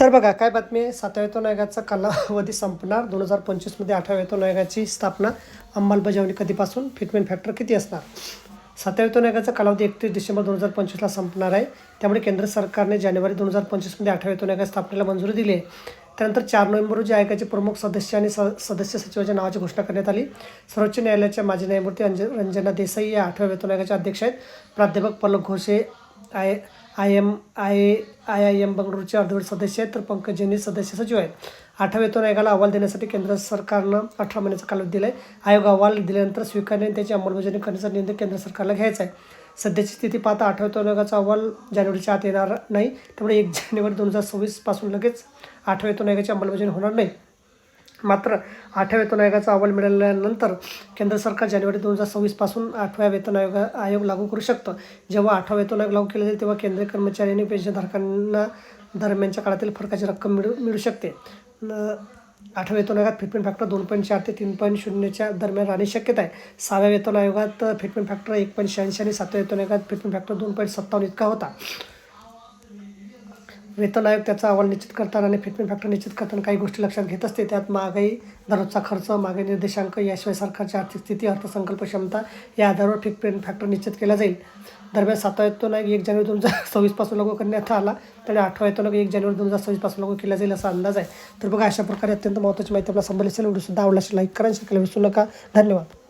तर बघा काय बातमी आहे. 7व्या वेतन आयोगाचा कालावधी संपणार 2025मध्ये 8व्या वेतन आयोगाची स्थापना अंमलबजावणी कधीपासून फिटमेंट फॅक्टर किती असणार. 7व्या वेतन आयोगाचा कालावधी 31 डिसेंबर 2025ला संपणार आहे. त्यामुळे केंद्र सरकारने जानेवारी 2025मध्ये 8व्या वेतन आयोगाच्या स्थापनेला मंजुरी दिली आहे. त्यानंतर 4 नोव्हेंबर रोजी आयोगाचे प्रमुख सदस्य आणि सदस्य सचिवाच्या नावाची घोषणा करण्यात आली. सर्वोच्च न्यायालयाच्या माजी न्यायमूर्ती रंजना देसाई या 8व्या वेतन आयोगाचे अध्यक्ष आहेत. प्राध्यापक पलक घोष हे IIM बंगळुरूचे अर्धवेळ सदस्य आहेत. तर पंकज जैन सदस्य सचिव आहेत. 8व्या वेतन आयोगाला अहवाल देण्यासाठी केंद्र सरकारनं 18 महिन्याचा कालावधी दिला आहे. आयोग अहवाल दिल्यानंतर स्वीकारणे आणि त्याची अंमलबजावणी करण्याचा निर्णय केंद्र सरकारला घ्यायचा आहे. सध्याची स्थिती पाहता 8व्या वेतन आयोगाचा अहवाल जानेवारीच्या आत येणार नाही. त्यामुळे 1 जानेवारी 2026 पासून लगेच 8व्या वेतन आयोगाची अंमलबजावणी होणार नाही. मात्र 8व्या वेतन आयोगाचा अहवाल मिळाल्यानंतर केंद्र सरकार जानेवारी 2026 पासून 8व्या वेतन आयोग लागू करू शकतं. जेव्हा 8वा वेतन आयोग लागू केला जाईल तेव्हा केंद्रीय कर्मचारी आणि पेन्शनधारकांना दरम्यानच्या काळातील फरकाची रक्कम मिळू शकते. 8व्या वेतन आयोगात फिटमेंट फॅक्टर 2.4 ते 3.0च्या दरम्यान राहण्याची शक्यता आहे. 6व्या वेतन आयोगात फिटमेंट फॅक्टर 1.86 आणि 7व्या वेतन आयोगात फिटमेंट फॅक्टर 2.57 इतका होता. वेतन आयोग त्याचा अहवाल निश्चित करताना आणि फिटमेंट फॅक्टर निश्चित करताना काही गोष्टी लक्षात घेत असते. त्यात महागाई, दररोजचा खर्च, महागाई निर्देशांक, याशिवाय सरकारची आर्थिक स्थिती, अर्थसंकल्प क्षमता या आधारावर फिटमेंट फॅक्टर निश्चित केला जाईल. दरम्यान 7वा वेतन आयोग 1 जानेवारी 2026 पासून लागू करण्यात आला. त्यामुळे 8वा वेतन आयोग 1 जानेवारी 2026 पासून लागू केला जाईल असा अंदाज आहे. तर बघा अशा प्रकारे अत्यंत महत्त्वाची माहिती आपल्याला संबंधित असेल. व्हिडिओ सुद्धा आवडला असेल लाईक करा, शेअर करायला विसरू नका. धन्यवाद.